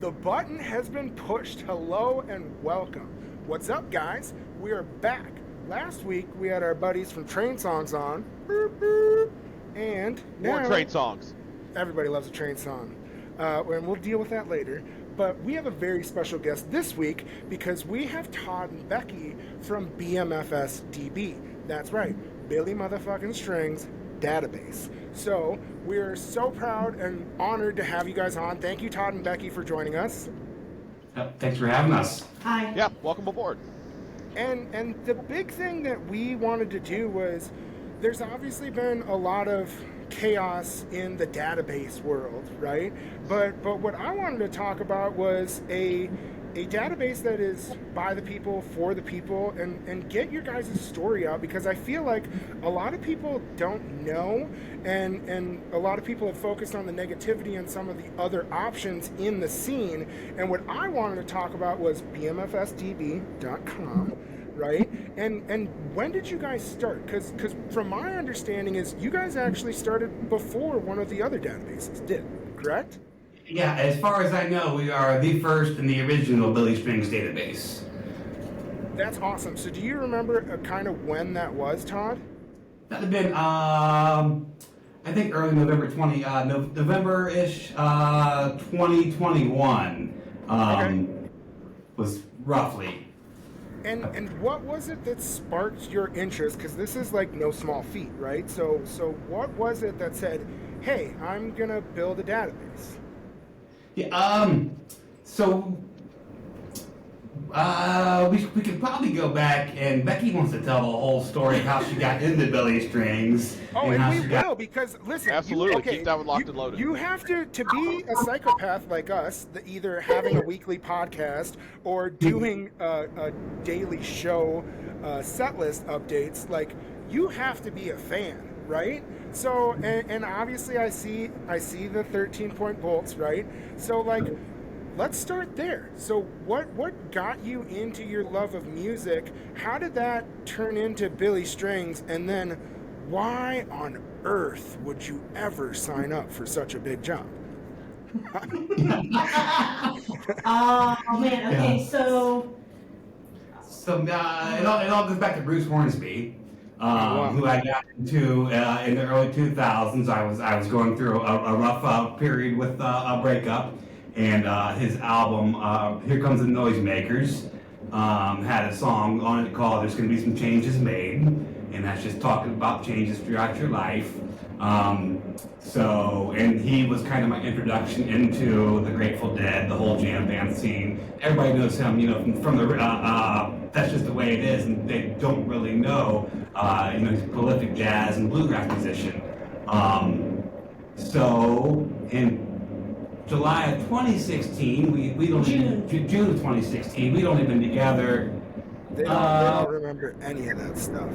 The button has been pushed. Hello and welcome. What's up, guys? We are back. Last week we had our buddies from Train Songs on, and now more train songs. Everybody loves a train song, and we'll deal with that later. But we have a very special guest this week because we have Todd and Becky from BMFSDB. That's right, Billy Motha Strings Database. So we're so proud and honored to have you guys on. Thank you, Todd and Becky, for joining us. Thanks for having us. Hi. Yeah, welcome aboard. And the big thing that we wanted to do was, there's obviously been a lot of chaos in the database world, right? But what I wanted to talk about was a database that is by the people, for the people, and get your guys' story out, because I feel like a lot of people don't know, and a lot of people have focused on the negativity and some of the other options in the scene. And what I wanted to talk about was BMFSDB.com, right? And when did you guys start? Because from my understanding is you guys actually started before one of the other databases did, correct? Yeah, as far as I know, we are the first and the original Billy Strings database. That's awesome. So do you remember kind of when that was, Todd? That would have been, I think early November-ish, 2021, Okay. was roughly. And what was it that sparked your interest? Because this is like no small feat, right? So what was it that said, hey, I'm going to build a database? Yeah, we could probably go back, and Becky wants to tell the whole story of how she got into Billy Strings. Oh, and how we she will, because listen, Absolutely, keep that one locked and loaded. You have to be a psychopath like us, either having a weekly podcast or doing a daily show set list updates. Like, you have to be a fan, right? So, and obviously I see the 13-point bolts, right? So, like, let's start there. So what got you into your love of music? How did that turn into Billy Strings? And then why on earth would you ever sign up for such a big job? Oh man. Okay, Yeah. so it all goes back to Bruce Hornsby, Wow. who I got into in the early 2000s. I was going through a rough period with a breakup, and his album Here Comes the Noisemakers had a song on it called "There's Gonna Be Some Changes Made," and that's just talking about changes throughout your life. And he was kind of my introduction into the Grateful Dead, the whole jam band scene. Everybody knows him, from the That's Just the Way It Is, and they don't really know, he's a prolific jazz and bluegrass musician. So in July of 2016, June of 2016, we'd only been together. They don't remember any of that stuff,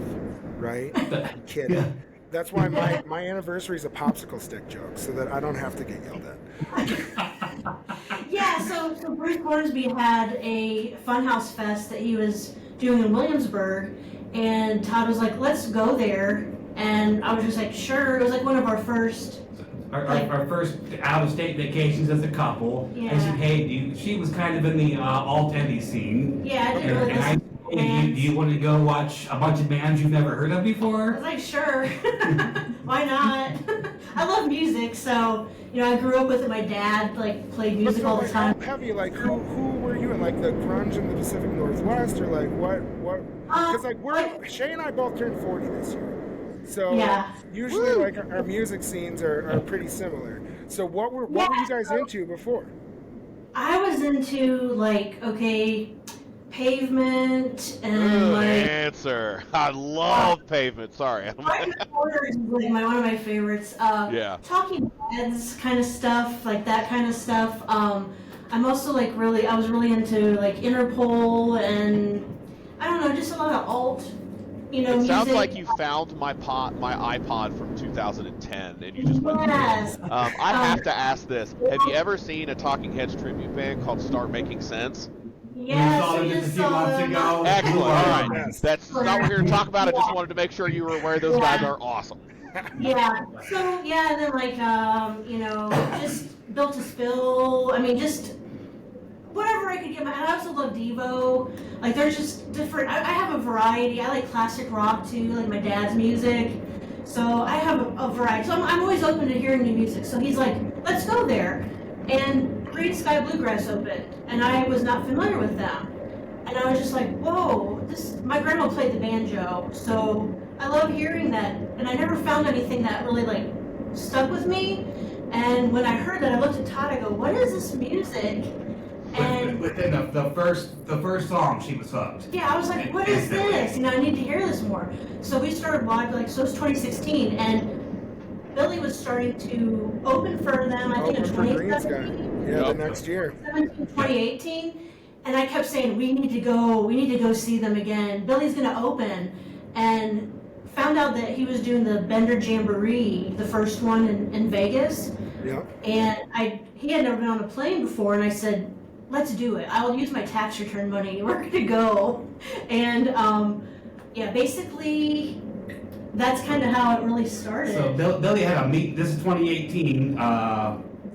right? I'm kidding. Yeah. That's why my anniversary is a popsicle stick joke, so that I don't have to get yelled at. yeah, so Bruce Hornsby had a Funhouse Fest that he was doing in Williamsburg, and Todd was like, "Let's go there," and I was just like, "Sure." It was like one of our first. Our first out-of-state vacations as a couple. Yeah. And she was kind of in the alt-indie scene. Yeah, I didn't really listen to do bands. you want to go watch a bunch of bands you've never heard of I before? was like, "Sure, why not?" I love music, so I grew up with it. My dad played music all the time. Heavy, like who were you in, like the grunge in the Pacific Northwest, or like what? Because Shay and I both turned 40 this year, so Yeah. usually like our music scenes are pretty similar. So what were you guys into before? I was into Pavement and Answer. I love Pavement. Sorry. Fire Quarter is one of my favorites. Yeah. Talking Heads kind of stuff, like that kind of stuff. I'm also I was really into Interpol and I don't know, just a lot of alt, It music. sounds like you found my iPod from 2010, and you just went through Yes. it. I have to ask this: have you ever seen a Talking Heads tribute band called Start Making Sense? Yes, saw them we just a just few saw months them. ago. Excellent. All right, Yes. that's not what we're here to talk about. I just wanted to make sure you were aware those guys are awesome. Yeah. So and then just Built to Spill. I mean, just I could get my, and I also love Devo. Like, there's just different, I have a variety. I like classic rock too, like my dad's music. So I have a variety. So I'm always open to hearing new music. So he's like, let's go there. And Green Sky Bluegrass opened, and I was not familiar with them. And I was just like, whoa, my grandma played the banjo, so I love hearing that. And I never found anything that really like stuck with me. And when I heard that, I looked at Todd, I go, what is this music? And within the first song, she was hooked. yeah, I was like, what is this? I need to hear this more. So we started watching, like, so it was 2016, and Billy was starting to open for them, I think in 2017. Yeah, the next year. 2018. And I kept saying, we need to go see them again. Billy's gonna open. And found out that he was doing the Bender Jamboree, the first one in Vegas. Yeah. And he had never been on a plane before, and I said, let's do it. I'll use my tax return money. We're gonna go. And yeah, basically, that's kind of how it really started. So Billy had a meet. This is 2018.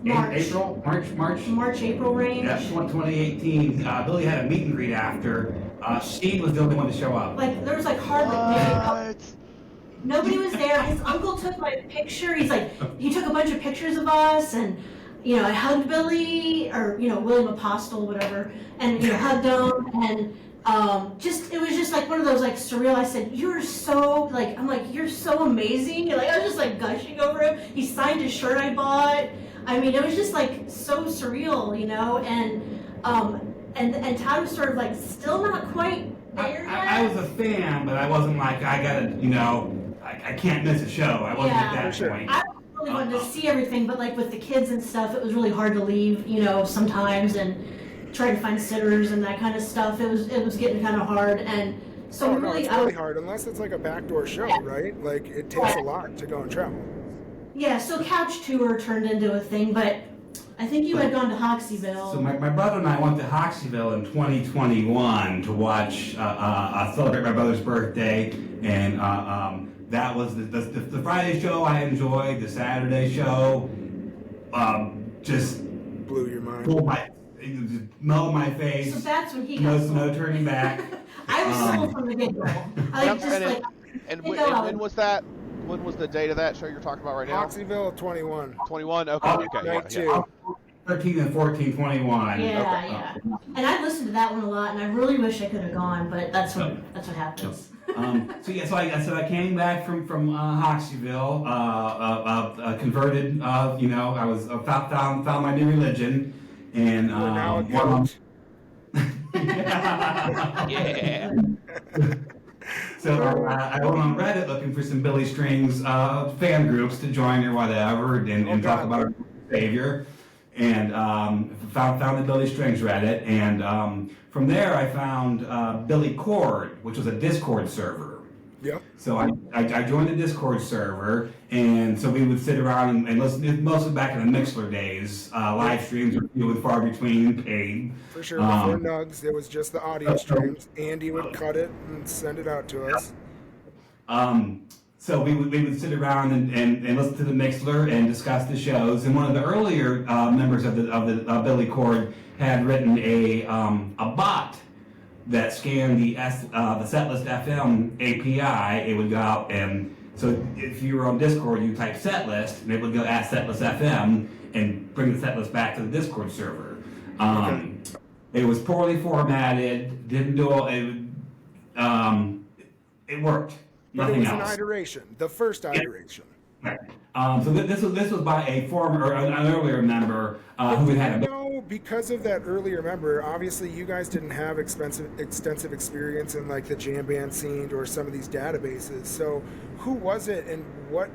March, April range. Yeah, 2018. Billy had a meet and greet after. She was the only one to show up. Like, there was like hardly nobody was there. His uncle took my picture. He took a bunch of pictures of us, and I hugged Billy, or William Apostle, whatever, and hugged him, and it was just like one of those like surreal. I said, "You're so like," I'm like, "You're so amazing." Like, I was just like gushing over him. He signed his shirt I bought. I mean, it was just like so surreal, and Todd was sort of like still not quite there yet. I was a fan, but I wasn't like I gotta, I can't miss a show. I wasn't at that point. I really wanted to see everything, but like with the kids and stuff, it was really hard to leave, sometimes, and try to find sitters and that kind of stuff. It was getting kind of hard, and so it's really hard unless it's like a backdoor show, right? Like, it takes a lot to go and travel. Yeah, so Couch Tour turned into a thing, but I think you had gone to Hoxeyville. So my brother and I went to Hoxeyville in 2021 to watch celebrate my brother's birthday, and that was the Friday show I enjoyed. The Saturday show just blew your mind. Just melted my face. So that's when he got sold. No turning back. I was sold from the get-go. When was that? When was the date of that show you're talking about right now? Hoxeyville 21. 21? Okay. Yeah. 13 and 14, 21. Yeah. And I listened to that one a lot, and I really wish I could have gone, but that's what happens. So I came back from Hoxeyville, converted. I was found my new religion, and now a coach. Yeah. So I went on Reddit looking for some Billy Strings fan groups to join or whatever, and talk about our Savior, and found the Billy Strings Reddit, and from there I found Billy Cord, which was a Discord server. Yep. So I joined the Discord server, and so we would sit around and listen, mostly back in the Mixler days. Live streams were few and far between, paid. For sure, before Nugs, it was just the audio streams. Andy would cut it and send it out to us. So we would sit around and listen to the Mixler and discuss the shows. And one of the earlier members of the Billy Cord had written a bot that scanned the Setlist FM API. It would go out, and so if you were on Discord, you type Setlist, and it would go at Setlist FM and bring the Setlist back to the Discord server. It was poorly formatted. Didn't do it. It worked. But Nothing it was else. an iteration, the first iteration. Right. So this was by a former or an earlier member who had because of that earlier member, obviously you guys didn't have extensive experience in like the jam band scene or some of these databases. So who was it, and what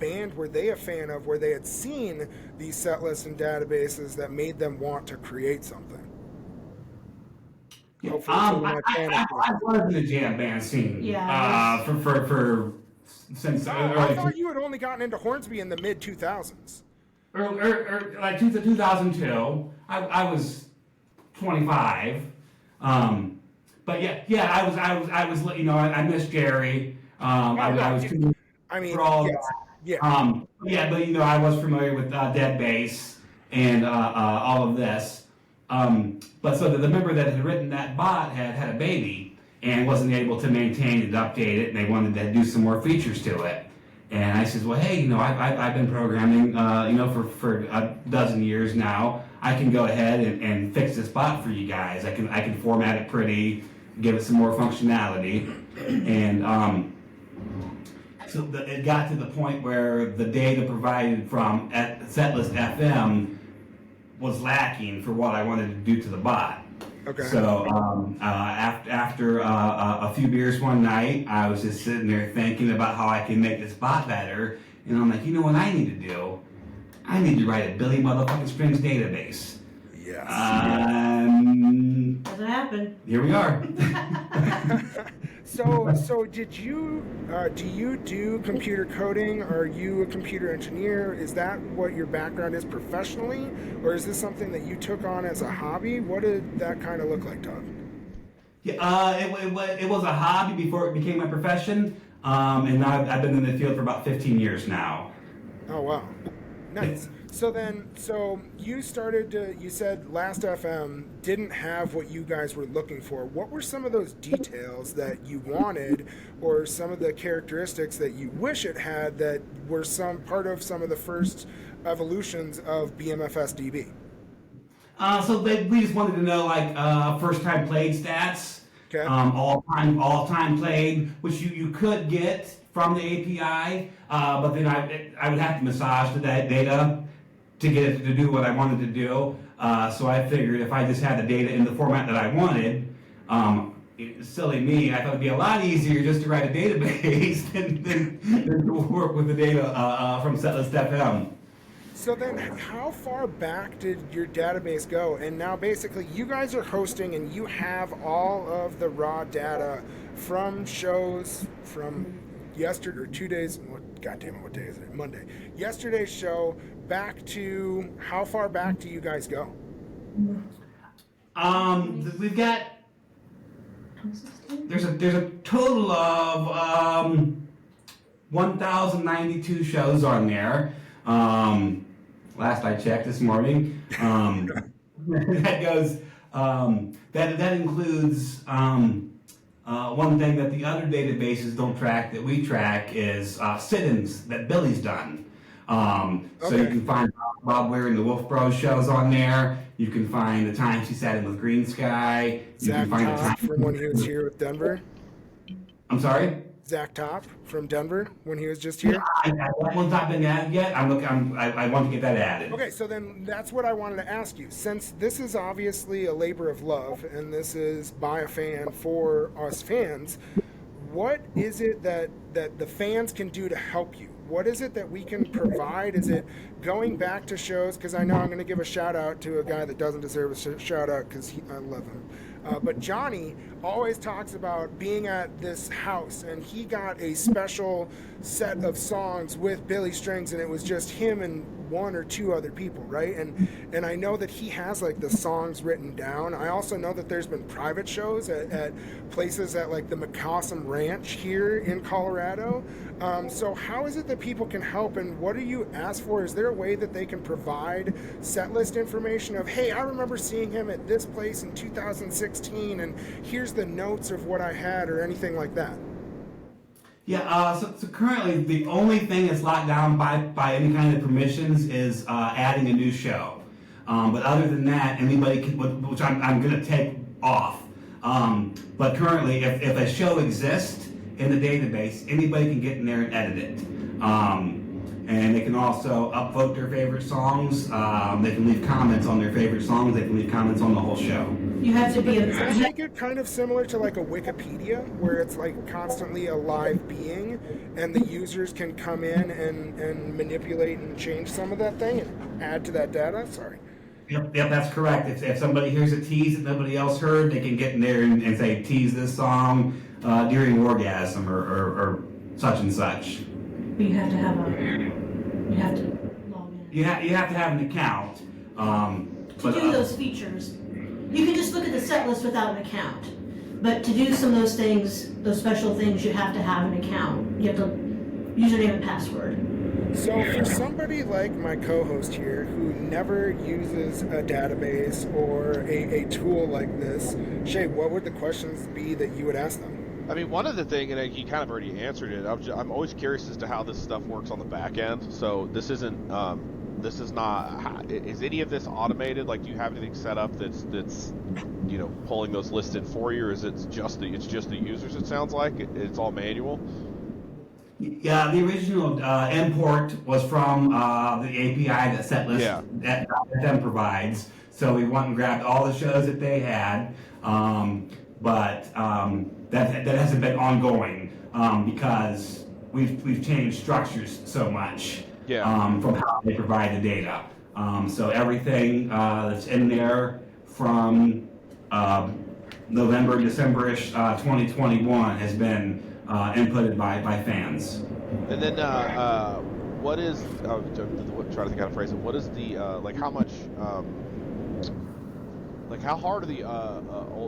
band were they a fan of, where they had seen these set lists and databases that made them want to create something? I was in the jam band scene. Yeah. For since I thought you had only gotten into Hornsby in the mid 2000s. Like 2002. I was 25. But I was I missed Jerry. I was. Yeah. But I was familiar with Dead Bass and all of this. But so the member that had written that bot had a baby and wasn't able to maintain it, update it, and they wanted to do some more features to it. And I says, well, hey, I've been programming, for a dozen years now. I can go ahead and fix this bot for you guys. I can format it pretty, give it some more functionality, and so it got to the point where the data provided from Setlist FM was lacking for what I wanted to do to the bot. Okay. So after a few beers one night, I was just sitting there thinking about how I can make this bot better, and I'm like, you know what I need to do? I need to write a Billy Motha Strings database. Yes. Doesn't happen. Here we are. So did you do you do computer coding? Are you a computer engineer? Is that what your background is professionally, or is this something that you took on as a hobby? What did that kind of look like, Todd? Yeah, it was a hobby before it became my profession, and now I've been in the field for about 15 years now. Oh wow, nice. So you you said Last FM didn't have what you guys were looking for. What were some of those details that you wanted, or some of the characteristics that you wish it had that were some part of some of the first evolutions of BMFSDB? So we just wanted to know first time played stats, Okay. all time played, which you could get from the API, but then I would have to massage the data to get it to do what I wanted to do. So I figured if I just had the data in the format that I wanted, silly me, I thought it'd be a lot easier just to write a database than to work with the data from Setlist FM. So then how far back did your database go? And now basically you guys are hosting and you have all of the raw data from shows from yesterday, or 2 days, God damn it, what day is it? Monday. Yesterday's show back to, how far back do you guys go? We've got, there's a total of 1,092 shows on there. Last I checked this morning. That goes, that includes one thing that the other databases don't track that we track is sit-ins that Billy's done. So you can find Bob wearing the Wolf Bros shows on there. You can find the times he sat in with Green Sky. You Zach can find the Top time from when he was here with Denver. I'm sorry? Zach Top from Denver when he was just here. That one's not been added yet. I want to get that added. Okay, so then that's what I wanted to ask you. Since this is obviously a labor of love, and this is by a fan for us fans, what is it that the fans can do to help you? What is it that we can provide? Is it going back to shows? Because I know I'm going to give a shout out to a guy that doesn't deserve a shout out because I love him. But Johnny always talks about being at this house, and he got a special set of songs with Billy Strings, and it was just him and one or two other people, right? And I know that he has like the songs written down. I also know that there's been private shows at places at like the McCawsum Ranch here in Colorado. So how is it that people can help, and what do you ask for? Is there a way that they can provide set list information of, hey, I remember seeing him at this place in 2016, and here's the notes of what I had, or anything like that? Yeah, so currently the only thing that's locked down by any kind of permissions is adding a new show. But other than that, anybody can, which I'm going to take off. But currently, if a show exists in the database, anybody can get in there and edit it. And they can also upvote their favorite songs. They can leave comments on their favorite songs. They can leave comments on the whole show. You have to be Does that make it kind of similar to like a Wikipedia, where it's like constantly a live being, and the users can come in and manipulate and change some of that thing and add to that data? Sorry. Yep, that's correct. If somebody hears a tease that nobody else heard, they can get in there and say, tease this song during orgasm or such and such. But you have to have you have to log in. You have to have an account. To do those features, you can just look at the set list without an account. But to do some of those things, those special things, you have to have an account. You have to username and password. So for somebody like my co-host here who never uses a database or a tool like this, Shay, what would the questions be that you would ask them? I mean, one of the things, and he kind of already answered it. I'm always curious as to how this stuff works on the back end. So this isn't, this is not. Is any of this automated? Like, do you have anything set up that's pulling those lists in for you, or is it just the users? It sounds like it's all manual. Yeah, the original import was from the API that Setlist that them provides. So we went and grabbed all the shows that they had, but that hasn't been ongoing because we've changed structures so much from how they provide the data. So everything that's in there from November, December-ish 2021 has been inputted by fans. And then what is trying to think how to phrase it. What is the like how much like how hard are the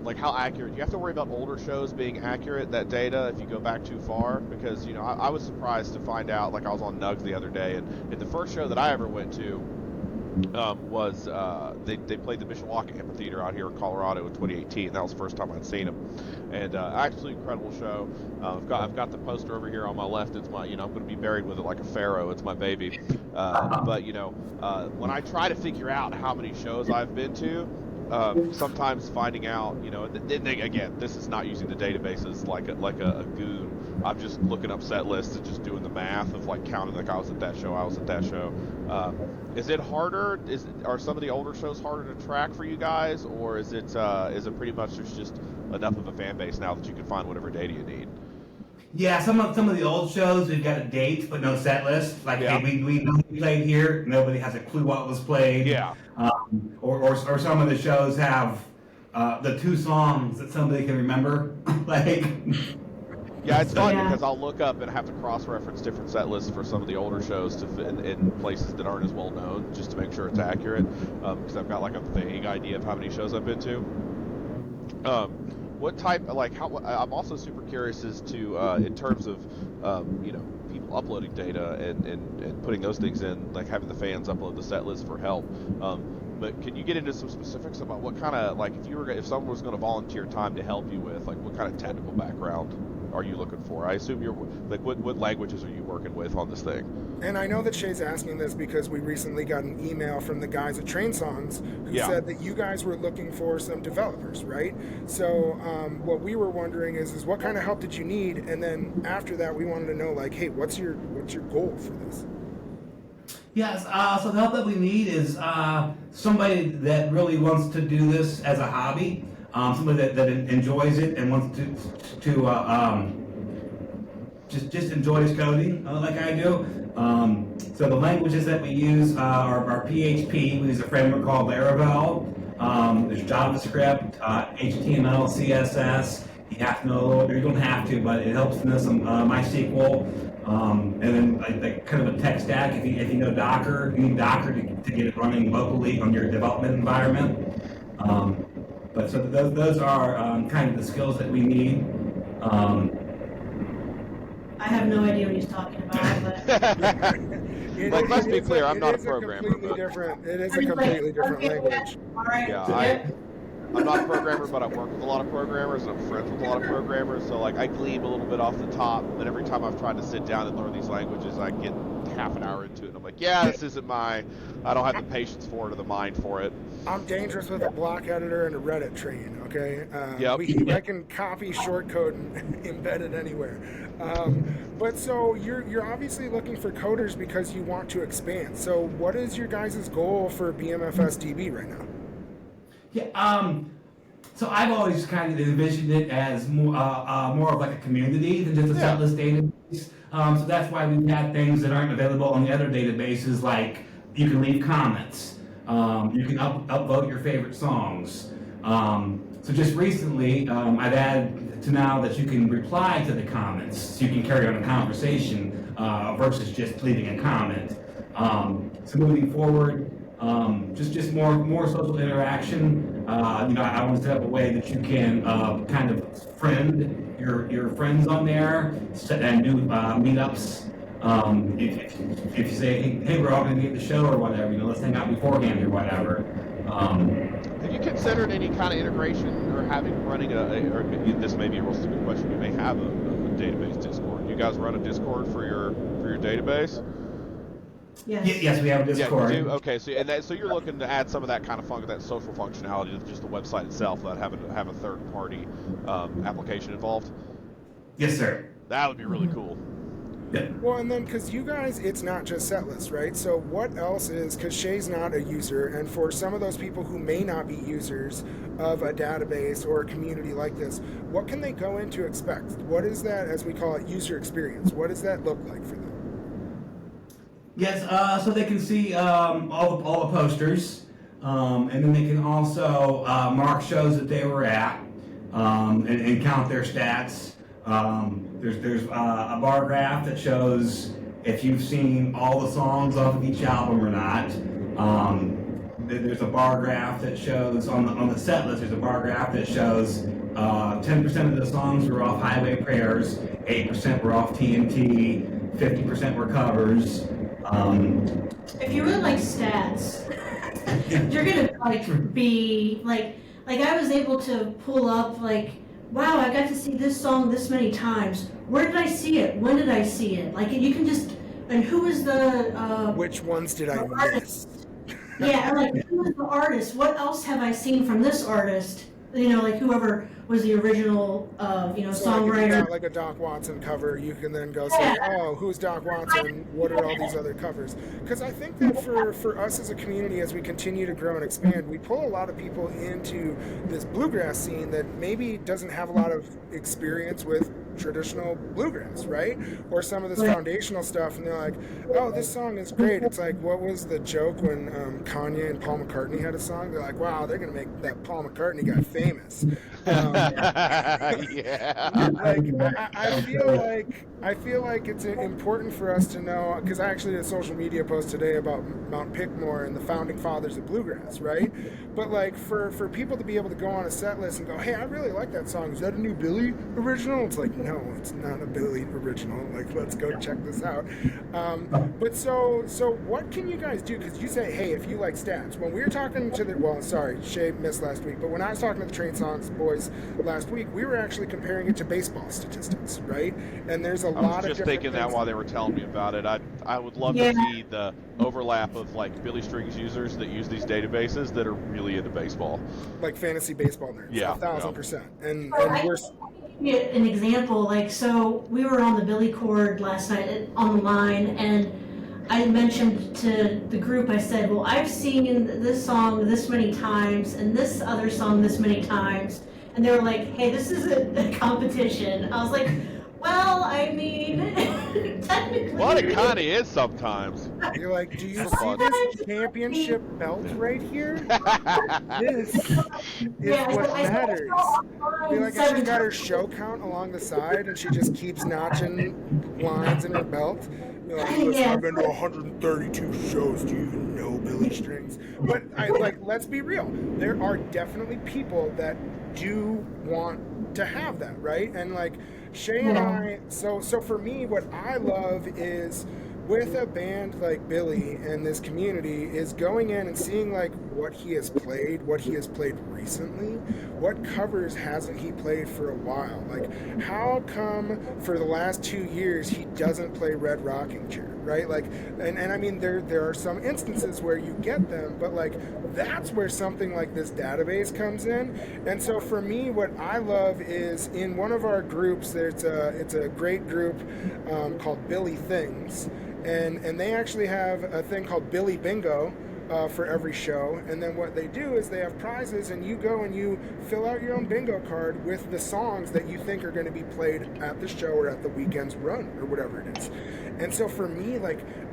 like how accurate? Do you have to worry about older shows being accurate, that data, if you go back too far? Because I was surprised to find out, like I was on Nugs the other day, and the first show that I ever went to was they played the Mishawaka Amphitheater out here in Colorado in 2018. That was the first time I'd seen them, and actually incredible show. I've got the poster over here on my left. It's my I'm going to be buried with it like a pharaoh. It's my baby. But when I try to figure out how many shows I've been to, sometimes finding out again, this is not using the databases like a goon. I'm just looking up set lists and just doing the math of like counting, like I was at that show. Is it harder? Are some of the older shows harder to track for you guys, or is it pretty much there's just enough of a fan base now that you can find whatever data you need? Yeah, some of the old shows we've got a date but no set list. Like hey, we know we played here, nobody has a clue what was played. Yeah. Or some of the shows have the two songs that somebody can remember. Like. Yeah, it's fun because I'll look up and have to cross-reference different set lists for some of the older shows to fit in places that aren't as well known, just to make sure it's accurate. Because I've got like a vague idea of how many shows I've been to. What type, like how? I'm also super curious as to in terms of people uploading data and putting those things in, like having the fans upload the set list for help. But can you get into some specifics about what kind of, like if someone was going to volunteer time to help you with, like what kind of technical background are you looking for? I assume you're like what languages are you working with on this thing? And I know that Shay's asking this because we recently got an email from the guys at Train Songs who said that you guys were looking for some developers, right? So what we were wondering is what kind of help did you need? And then after that, we wanted to know, like, hey, what's your goal for this? Yes, so the help that we need is somebody that really wants to do this as a hobby, somebody that enjoys it and wants to just enjoys coding like I do. So the languages that we use are PHP. We use a framework called Laravel. There's JavaScript, HTML, CSS. You have to know a little bit. You don't have to, but it helps to know some MySQL. And then like kind of a tech stack. If you know Docker, you need Docker to get it running locally on your development environment. But so those are kind of the skills that we need. I have no idea what he's talking about, but Let's be clear, I'm not a programmer. It is a completely different language. All right. Yeah, I'm not a programmer, but I work with a lot of programmers, and I'm friends with a lot of programmers, so like I glean a little bit off the top, but every time I've tried to sit down and learn these languages, I get half an hour into it, and I'm like, yeah, this isn't I don't have the patience for it or the mind for it. I'm dangerous with a block editor and a Reddit train, okay? I can copy shortcode and embed it anywhere. But so you're obviously looking for coders because you want to expand. So what is your guys' goal for BMFSDB right now? Yeah, so I've always kind of envisioned it as more of like a community than just a setlist database. So that's why we've had things that aren't available on the other databases, like you can leave comments, you can upvote your favorite songs. So just recently, I've added to now that you can reply to the comments, so you can carry on a conversation versus just leaving a comment. So moving forward, just more social interaction. I want to set up a way that you can kind of friend your friends on there and do meetups If you say, hey, we're all going to be at the show or whatever, let's hang out beforehand or whatever. Have you considered any kind of integration or running or this may be a real stupid question, you may have a database Discord. You guys run a Discord for your database? Yes. Yes, we have a Discord. Yeah, you do? Okay, so you're looking to add some of that kind of that social functionality to just the website itself without having to have a third-party application involved? Yes, sir. That would be really cool. Yeah. Well, and then because you guys, it's not just setlist, right? So what else is, because Shay's not a user, and for some of those people who may not be users of a database or a community like this, what can they go in to expect? What is that, as we call it, user experience? What does that look like for them? Yes, so they can see all the posters, and then they can also mark shows that they were at, and count their stats. There's a bar graph that shows if you've seen all the songs off of each album or not. There's a bar graph that shows on the set list. There's a bar graph that shows 10% of the songs were off Highway Prayers, 8% were off TNT, 50% were covers. If you really like stats, you're gonna be like I was able to pull up wow, I got to see this song this many times. Where did I see it? When did I see it? You can just, and who is the which ones did I miss? Yeah, who is the artist? What else have I seen from this artist? Whoever was the original, songwriter. If you got a Doc Watson cover, you can then go say, oh, who's Doc Watson? What are all these other covers? Because I think that for us as a community, as we continue to grow and expand, we pull a lot of people into this bluegrass scene that maybe doesn't have a lot of experience with traditional bluegrass, right? Or some of this foundational stuff, and they're like, oh, this song is great. It's like, what was the joke when Kanye and Paul McCartney had a song? They're like, wow, they're going to make that Paul McCartney guy famous. Yeah. I feel like it's important for us to know, because I actually did a social media post today about Mount Pickmore and the founding fathers of bluegrass, right? But for people to be able to go on a set list and go, hey, I really like that song. Is that a new Billy original? It's like, no, it's not a Billy original. Let's go check this out. But so what can you guys do? Because you say, hey, if you like stats. When we were talking to Shay missed last week, but when I was talking to the Train Songs boys last week, we were actually comparing it to baseball statistics, right? And there's a lot of different I was just thinking that while they were telling me about it. I would love to see the overlap of Billy Strings users that use these databases that are really into baseball. Like fantasy baseball nerds. Yeah. 1,000%. And we're... An example, so we were on the Billy Chord last night on the line, and I mentioned to the group, I said, well, I've seen this song this many times and this other song this many times, and they were like, hey, this isn't a competition. I was like, well, I mean, technically. Well, it kind of is sometimes. You're like, do you see this championship belt right here? This is what matters. I feel like if she's got her show count along the side and she just keeps notching lines in her belt. You're like, listen, I've been to 132 shows. Do you even know Billy Strings? But let's be real. There are definitely people that do want to have that, right? And Shay and I, so for me, what I love is with a band like Billy and this community is going in and seeing what he has played recently, what covers hasn't he played for a while, how come for the last 2 years he doesn't play Red Rocking Chair, right? And I mean there are some instances where you get them, but that's where something like this database comes in. And so for me, what I love is in one of our groups, it's a great group called Billy Things. And they actually have a thing called Billy Bingo for every show. And then what they do is they have prizes, and you go and you fill out your own bingo card with the songs that you think are going to be played at the show or at the weekend's run or whatever it is. And so for me,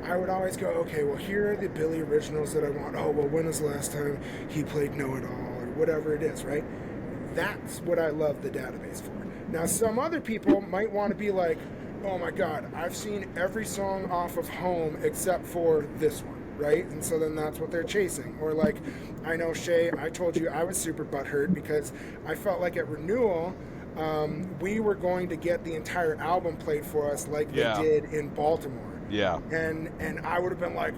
I would always go, okay, well, here are the Billy originals that I want. Oh, well, when was the last time he played Know It All or whatever it is, right? That's what I love the database for. Now, some other people might want to be like, oh my God, I've seen every song off of Home except for this one, right? And so then that's what they're chasing. Or I know Shay, I told you I was super butthurt because I felt like at renewal, we were going to get the entire album played for us they did in Baltimore. Yeah. And I would have been like,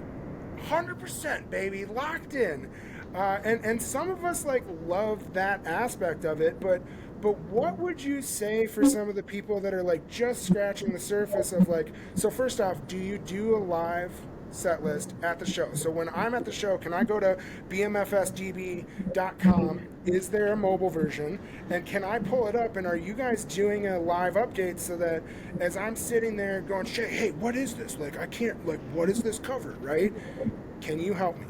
100%, baby, locked in. And some of us like love that aspect of it, but what would you say for some of the people that are like just scratching the surface of like, so first off, do you do a live set list at the show? So when I'm at the show, can I go to BMFSDB.com? Is there a mobile version? And can I pull it up? And are you guys doing a live update so that as I'm sitting there going, Shay, hey, what is this? Like, I can't, like, what is this cover, right? Can you help me?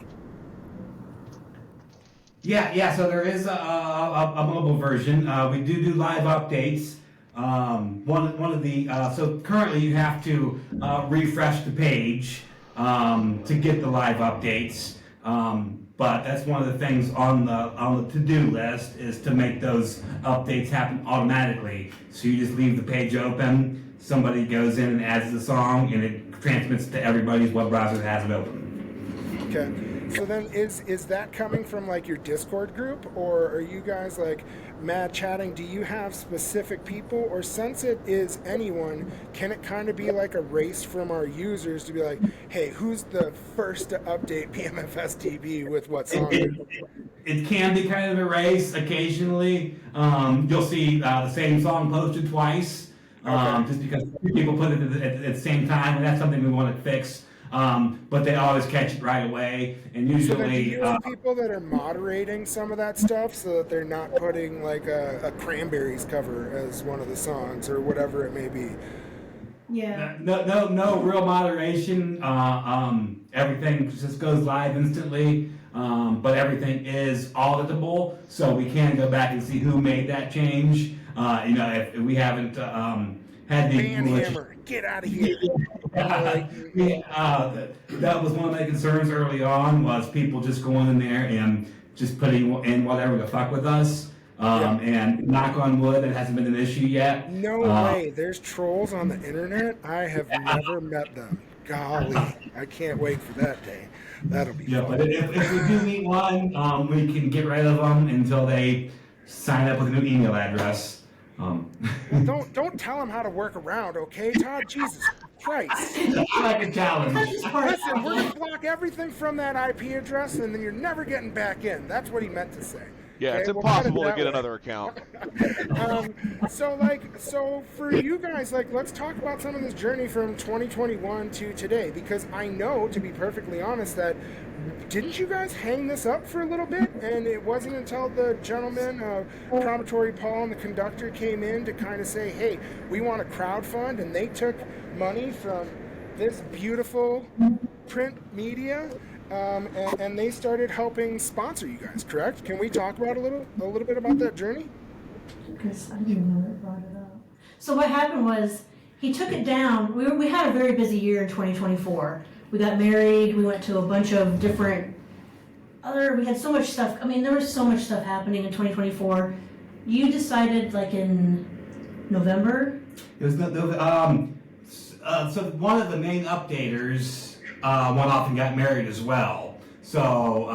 Yeah. So there is a mobile version. We do live updates. One of the so currently you have to refresh the page to get the live updates. But that's one of the things on the to-do list is to make those updates happen automatically. So you just leave the page open, somebody goes in and adds the song, and it transmits to everybody's web browser that has it open. Okay. So then is that coming from like your Discord group, or are you guys like mad chatting? Do you have specific people, or since it is anyone, can it kind of be like a race from our users to be like, hey, who's the first to update BMFSDB with what song? It can be kind of a race occasionally. You'll see the same song posted twice, just because people put it at the same time, and that's something we want to fix. But they always catch it right away, and usually. So then do you have people that are moderating some of that stuff so that they're not putting like a Cranberries cover as one of the songs or whatever it may be? Yeah. No real moderation. Everything just goes live instantly. But everything is auditable, so we can go back and see who made that change. If we haven't had the Hammer, get out of here. That was one of my concerns early on, was people just going in there and just putting in whatever to fuck with us. And knock on wood, it hasn't been an issue yet. No way. There's trolls on the internet. I have never met them. Golly, I can't wait for that day. That'll be fun. But if we do meet one, we can get rid of them until they sign up with a new email address. Don't tell them how to work around, okay, Todd? Jesus Christ. That's like a challenge. Listen, we're going to block everything from that IP address, and then you're never getting back in. That's what he meant to say. Yeah, okay? it's impossible to get another account. So for you guys, like, let's talk about some of this journey from 2021 to today, because I know, to be perfectly honest, that didn't you guys hang this up for a little bit? And it wasn't until the gentleman, Promontory Paul and the conductor came in to kind of say, hey, we want to crowdfund, and they took money from this beautiful print media, and they started helping sponsor you guys, correct? Can we talk about a little bit about that journey? Because I didn't know that brought it up. So what happened was he took it down. We had a very busy year in 2024. We got married. We went to a bunch of different we had so much stuff. I mean, there was so much stuff happening in 2024. You decided like in November? It was so one of the main updaters went off and got married as well. So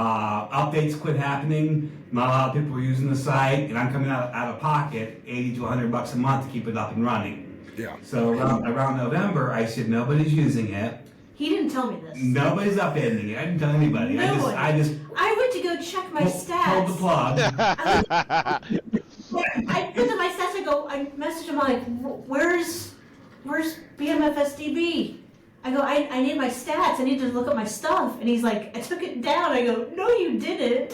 updates quit happening. Not a lot of people were using the site, and I'm coming out of pocket $80 to $100 a month to keep it up and running. Yeah. So around November, I said nobody's using it. He didn't tell me this. Nobody's updating it. I didn't tell anybody. I went to go check my stats. Pulled the plug. I put in my stats. I messaged him like, "Where's BMFSDB?" I go, I need my stats. I need to look at my stuff. And he's like, I took it down. I go, no, you didn't.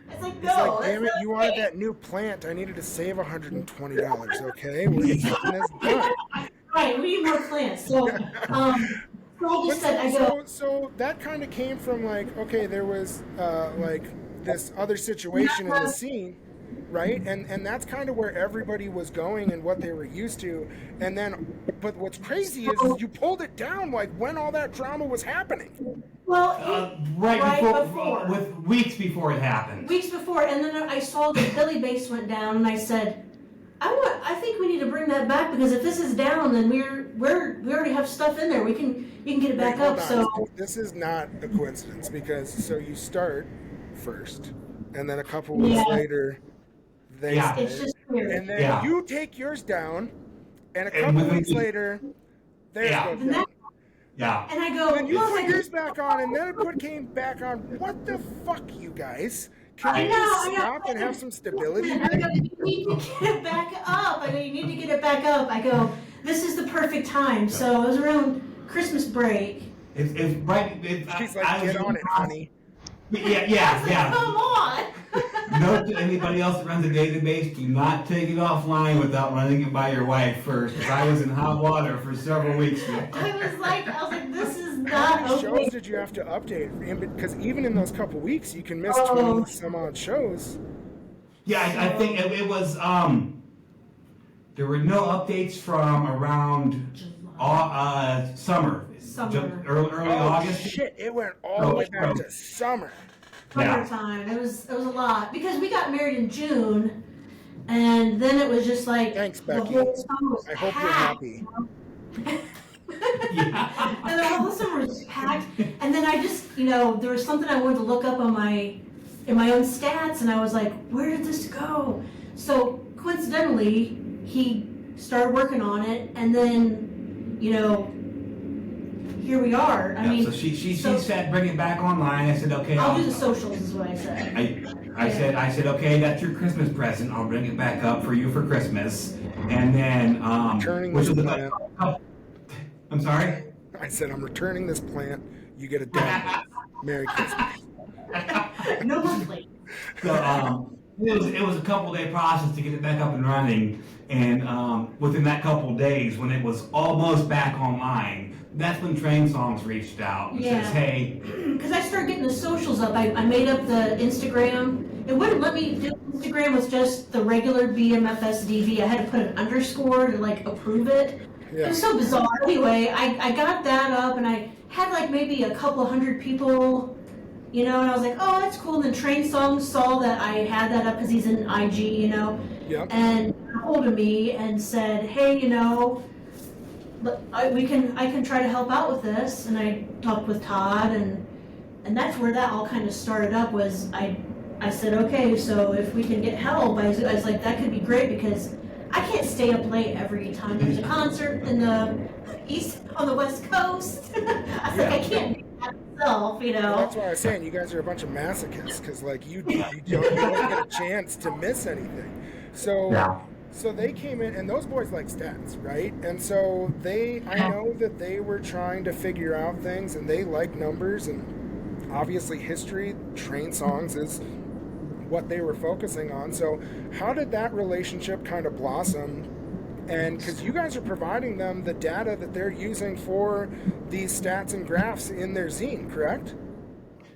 It's like, no. It's like, damn it, you wanted that new plant. I needed to save $120. Okay, we're getting this done. Right, we need more plants. So, So that kind of came from like, okay, there was like this other situation in the scene, right? And that's kind of where everybody was going and what they were used to. And then, but what's crazy is you pulled it down like when all that drama was happening. Well, right before, with weeks before it happened. Weeks before, and then I saw the Billy bass went down, and I said, I think we need to bring that back, because if this is down, then we already have stuff in there. You can get it back up. So this is not a coincidence, because so you start first, and then a couple weeks later they start, it's just weird. And then you take yours down, and a couple weeks later theirs goes down. Yeah. And I go, And you look, put yours back on, and then it came back on. What the fuck, you guys? Can I you know, just I know. stop and have some stability? I go, you need to get it back up. I go, you need to get it back up. I go, this is the perfect time. So it was around Christmas break. It's right. She's like, get on it, honey. Yeah. Come on. Note to anybody else that runs a database, do not take it offline without running it by your wife first. Because I was in hot water for several weeks. I was like, this is How not many okay. shows did you have to update? Because even in those couple weeks, you can miss 20 some odd shows. Yeah, I think it was. There were no updates from around summer. Early August. Shit! It went all the way back to summer. Summertime. It was a lot because we got married in June, and then it was just like Thanks, the Becky. whole summer was I hope you're packed, happy. And the whole summer was packed. And then I just, there was something I wanted to look up in my own stats, and I was like, where did this go? So coincidentally, he started working on it, and then, here we are. So she said bring it back online. I said okay. I'll do the socials is what I said. I said okay, that's your Christmas present. I'll bring it back up for you for Christmas. And then Returning this plant. I'm sorry? I said I'm returning this plant. You get a download. Merry Christmas. No monthly. So it was a couple-day process to get it back up and running. And within that couple days, when it was almost back online, that's when Train Songs reached out and says, hey. Because I started getting the socials up. I made up the Instagram. It wouldn't let me do Instagram with just the regular BMFSDB. I had to put an underscore to approve it. Yeah. It was so bizarre. Anyway, I got that up, and I had like maybe a couple hundred people, you know, and I was like, oh, that's cool. And then Train Songs saw that I had that up because he's in IG, you know, Yep. and got hold of me and said, hey, you know, I can try to help out with this. And I talked with Todd, and that's where that all kind of started up. Was I said, okay, so if we can get help, I was like, that could be great, because I can't stay up late every time there's a concert in the on the West Coast. I was like, I can't do that myself, you know. Well, that's why I was saying you guys are a bunch of masochists, because like you don't get a chance to miss anything. So so they came in, and those boys like stats, right? And so I know that they were trying to figure out things, and they like numbers, and obviously history. Train Songs is what they were focusing on. So how did that relationship kind of blossom? And because you guys are providing them the data that they're using for these stats and graphs in their zine, correct?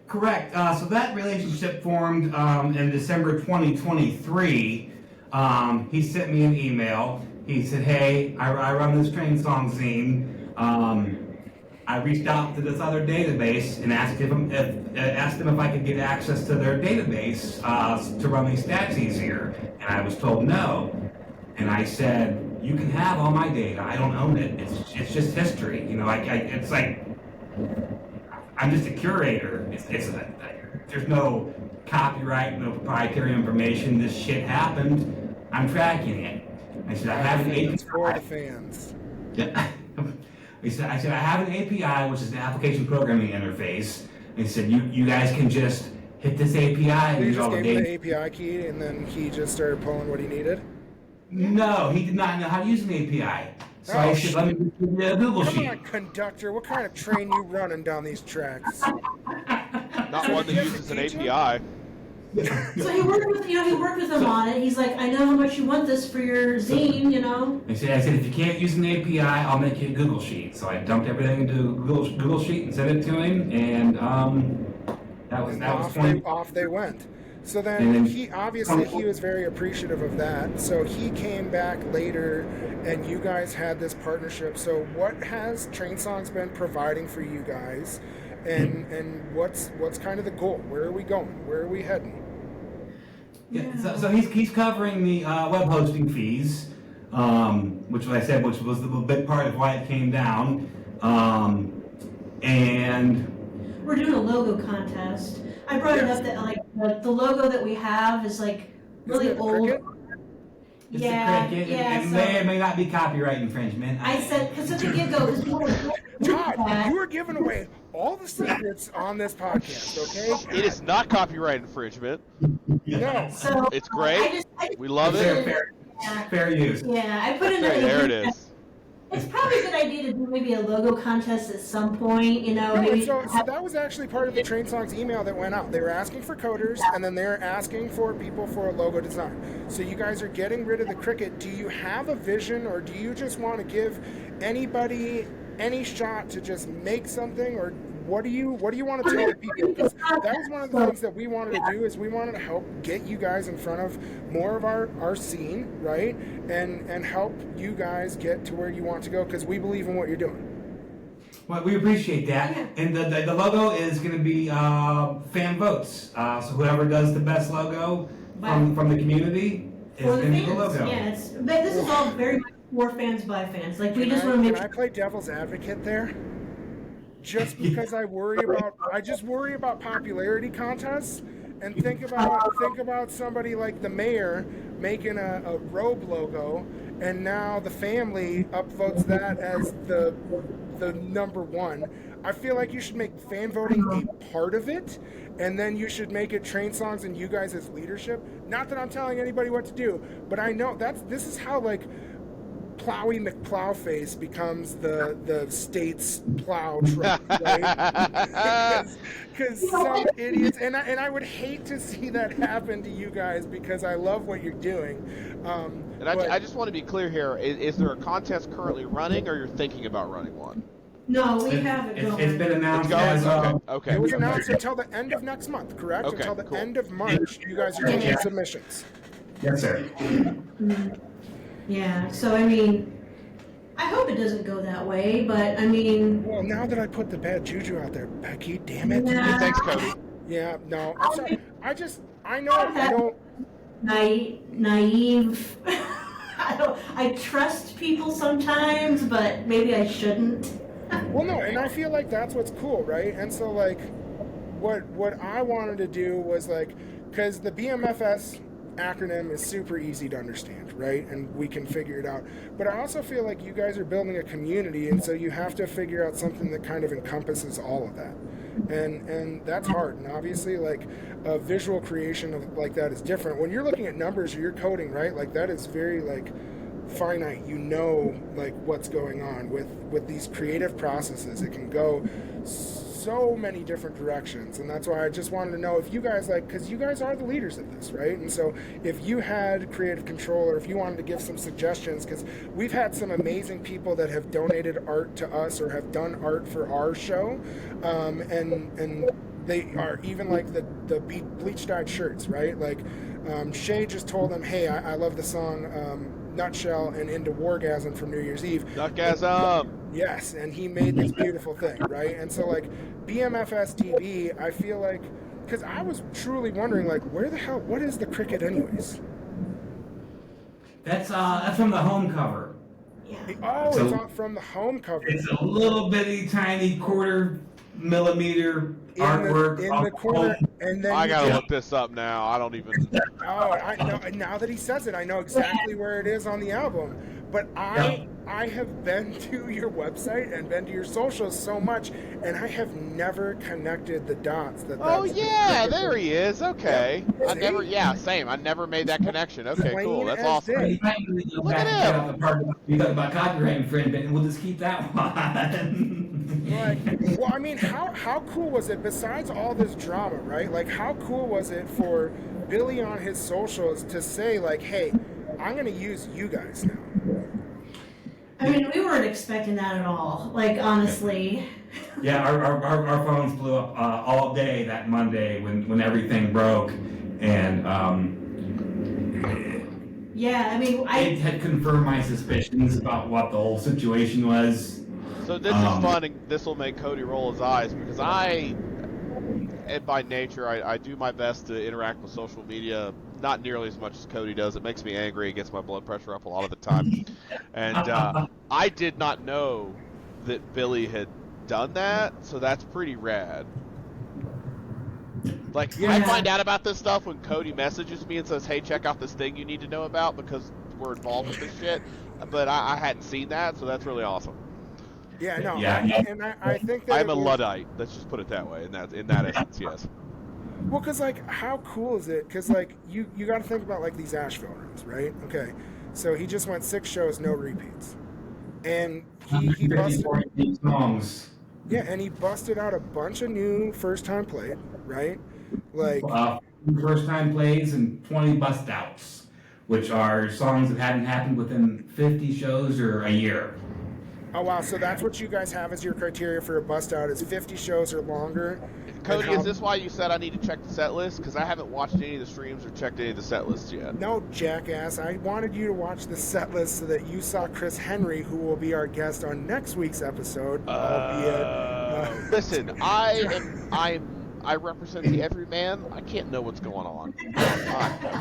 Correct. So that relationship formed in December 2023. He sent me an email. He said, hey, I run this Train Song zine. I reached out to this other database and asked them if I could get access to their database to run these stats easier. And I was told no. And I said, you can have all my data. I don't own it. It's just history. You know, it's like I'm just a curator. There's no copyright, no proprietary information. This shit happened. I'm tracking it. I said, I have an API. It's for the fans. Yeah. I said, I have an API, which is an application programming interface. I said, you guys can just hit this API and You get all just the gave him data. the API key, and then he just started pulling what he needed? No, he did not know how to use an API. So I said, let me give you a Google Come sheet. on, conductor. What kind of train you running down these tracks? Not one that uses an API. So he worked with them on it. He's like, I know how much you want this for your zine, you know. I said, if you can't use an API, I'll make you a Google sheet. So I dumped everything into a Google sheet and sent it to him, and that was off they went. So then he was very appreciative of that. So he came back later, and you guys had this partnership. So what has Train Songs been providing for you guys, and what's kind of the goal? Where are we going? Where are we heading? Yeah, so he's covering the web hosting fees, which I said, which was the big part of why it came down, and we're doing a logo contest. I brought it up that like the logo that we have is like really old. Cricket? It's Yeah, a cricket. yeah, It so- may or may not be copyright infringement. I said, because it's a get-go, because people Todd, you are giving away all the secrets on this podcast, okay? It is not copyright infringement. No. So It's great. We love Fair, it. fair use. Yeah, I put in There it is. It's probably a good idea to do maybe a logo contest at some point, No, maybe. so that was actually part of the Train Songs email that went out. They were asking for coders, and then they're asking for people for a logo design. So you guys are getting rid of the cricket. Do you have a vision, or do you just want to give anybody any shot to just make something, or what do you want to tell the people? Because that was one of the things that we wanted to do, is we wanted to help get you guys in front of more of our scene, right? And help you guys get to where you want to go, because we believe in what you're doing. Well, we appreciate that. And the logo is going to be fan votes. So whoever does the best logo from the community is For the going to be the fans, logo. yeah, but this is all very much for fans by fans. Like, we just want to make Can I play devil's advocate there? Just because I just worry about popularity contests, and think about somebody like the mayor making a robe logo, and now the family upvotes that as the number one. I feel like you should make fan voting a part of it, and then you should make it Train Songs and you guys as leadership. Not that I'm telling anybody what to do, but I know this is how, like, Plowy McPlowface becomes the state's plow truck, right? Because some idiots, and I would hate to see that happen to you guys, because I love what you're doing. And I just want to be clear here. Is there a contest currently running, or you're thinking about running one? No, we have it going. It's been announced It's going? as Okay. It was announced until the end of next month, correct? Okay, Until the cool. end of March, you guys are taking submissions. Yes, sir. Yeah, so I mean, I hope it doesn't go that way, but I mean, Well, now that I put the bad juju out there, Becky, damn it. Yeah. Thanks, Cody. Yeah, no, I'm sorry. I know I don't. naive. I trust people sometimes, but maybe I shouldn't. Well, no, and I feel like that's what's cool, right? And so, like, what I wanted to do was, like, because the BMFS acronym is super easy to understand, right? And we can figure it out. But I also feel like you guys are building a community, and so you have to figure out something that kind of encompasses all of that. And that's hard. And obviously, like, a visual creation of like that is different. When you're looking at numbers or you're coding, right? Like, that is very, like, finite. You know, like, what's going on with these creative processes. It can go so many different directions, and that's why I just wanted to know if you guys, like, because you guys are the leaders of this, right? And so if you had creative control, or if you wanted to give some suggestions, because we've had some amazing people that have donated art to us or have done art for our show, and they are even like the bleach dyed shirts, right? Like, Shay just told them, hey, I love the song Nutshell and Into Wargasm from New Year's Eve. Nutgasm! Yes, and he made this beautiful thing, right? And so, like, BMFSDB, I feel like, because I was truly wondering, like, what is the cricket anyways? That's from the home cover. Yeah. Oh, So- it's on from the home cover. It's a little bitty tiny quarter-millimeter artwork in the corner, and then I gotta you look this up now. I don't even. Oh, I know. Now that he says it, I know exactly where it is on the album. But I have been to your website and been to your socials so much, and I have never connected the dots. Oh that's yeah, there he is. Okay. I See? never. Yeah, same. I never made that connection. Okay, Plain cool. That's as awesome. day. You might really go Look back at and him. get out the part you talk about copyright infringement, and we'll just keep that one. Like, well, I mean, how cool was it, besides all this drama, right? Like, how cool was it for Billy on his socials to say, like, hey, I'm going to use you guys now? I mean, we weren't expecting that at all. Like, honestly. Yeah, our phones blew up all day that Monday when everything broke, and Yeah, I mean, it had confirmed my suspicions about what the whole situation was. So this is fun, and this will make Cody roll his eyes because and by nature, I do my best to interact with social media, not nearly as much as Cody does. It makes me angry. It gets my blood pressure up a lot of the time. And I did not know that Billy had done that, so that's pretty rad. Like, Yeah. I find out about this stuff when Cody messages me and says, hey, check out this thing you need to know about, because were involved with this shit, but I hadn't seen that, so that's really awesome. Yeah, no, Yeah. and I think that I'm a Luddite. Let's just put it that way. In that essence, yes. Well, because, like, how cool is it? Because, like, you got to think about, like, these Asheville runs, right? Okay, so he just went 6 shows, no repeats. And he busted... songs. Yeah, and he busted out a bunch of new first-time play, right? Like... first-time plays and 20 bust-outs, which are songs that hadn't happened within 50 shows or a year. Oh, wow, so that's what you guys have as your criteria for a bust-out, is 50 shows or longer? Cody, is this why you said I need to check the set list? Because I haven't watched any of the streams or checked any of the set lists yet. No, jackass. I wanted you to watch the set list so that you saw Chris Henry, who will be our guest on next week's episode. Listen, I represent the everyman. I can't know what's going on.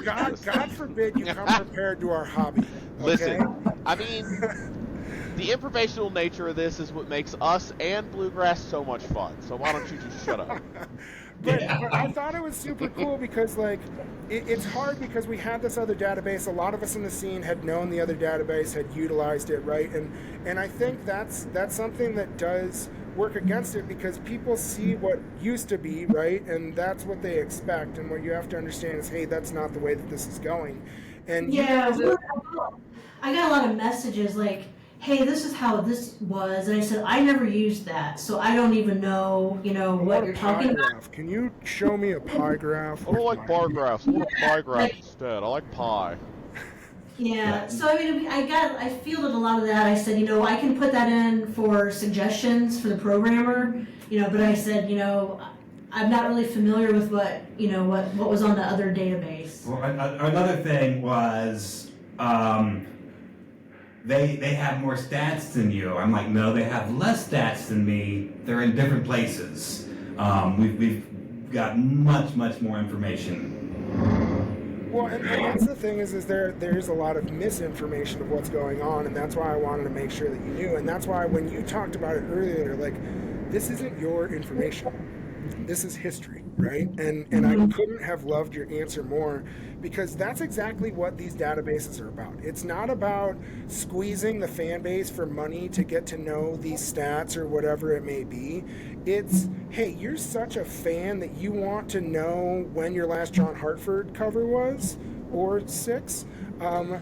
God forbid you come prepared to our hobby. Okay? Listen, I mean, the improvisational nature of this is what makes us and Bluegrass so much fun. So why don't you just shut up? But I thought it was super cool because, like, it's hard because we had this other database. A lot of us in the scene had known the other database, had utilized it, right? And I think that's something that does work against it because people see what used to be, right? And that's what they expect. And what you have to understand is, hey, that's not the way that this is going. And yeah, I got a lot of messages like, hey, this is how this was, and I said, I never used that, so I don't even know, what you're talking about. Can you show me a pie graph? I don't like bar graphs. I want a pie graph instead. I like pie. Yeah, so I mean, I fielded a lot of that. I said, I can put that in for suggestions for the programmer, but I said, I'm not really familiar with what was on the other database. Well, another thing was, they have more stats than you. I'm like, no, they have less stats than me. They're in different places. We've got much more information. Well, and that's the thing is there's a lot of misinformation of what's going on, and that's why I wanted to make sure that you knew. And that's why when you talked about it earlier, like, this isn't your information. This is history, right? And I couldn't have loved your answer more because that's exactly what these databases are about. It's not about squeezing the fan base for money to get to know these stats or whatever it may be. It's, hey, you're such a fan that you want to know when your last John Hartford cover was, or 6.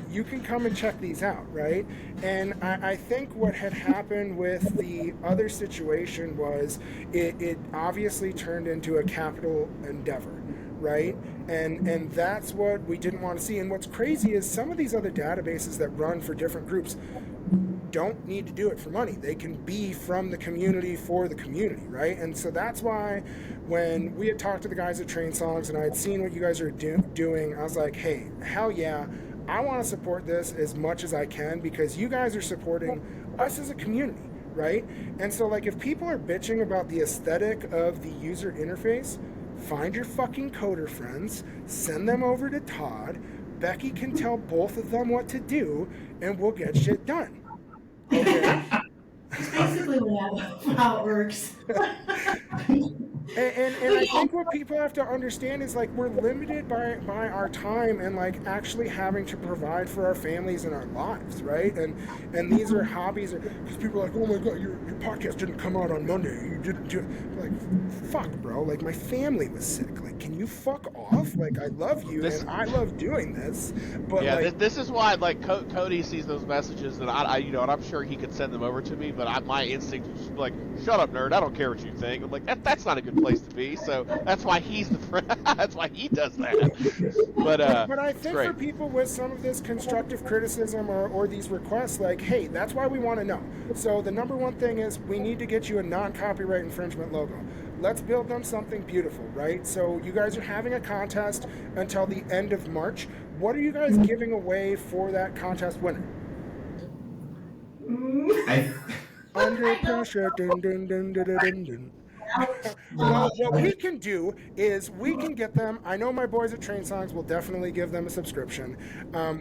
You can come and check these out, right? And I think what had happened with the other situation was it obviously turned into a capital endeavor, right? And that's what we didn't want to see. And what's crazy is some of these other databases that run for different groups don't need to do it for money. They can be from the community for the community, right? And so that's why when we had talked to the guys at Train Songs and I had seen what you guys are doing, I was like, hey, hell yeah, I want to support this as much as I can because you guys are supporting us as a community, right? And so, like, if people are bitching about the aesthetic of the user interface, find your fucking coder friends, send them over to Todd. Becky can tell both of them what to do, and we'll get shit done. Okay? That's basically how it works. And I think what people have to understand is, like, we're limited by our time and, like, actually having to provide for our families and our lives, right? And these are hobbies. Because people are like, oh my God, your podcast didn't come out on Monday. You didn't do it. Like, fuck, bro. Like, my family was sick. Like, can you fuck off? Like, I love you and I love doing this. But yeah, like, this is why, like, Cody sees those messages and I and I'm sure he could send them over to me, but my instinct was just like, shut up, nerd. I don't care what you think. I'm like, that's not a good place to be. So that's why he's the friend. That's why he does that. But I think for people with some of this constructive criticism or these requests, like, hey, that's why we want to know. So the number one thing is we need to get you a non-copyright infringement logo. Let's build them something beautiful, right? So you guys are having a contest until the end of March. What are you guys giving away for that contest winner? Under pressure. Dun, dun, dun, dun, dun, dun. Well, what we can do is we can get them. I know my boys at Train Songs will definitely give them a subscription.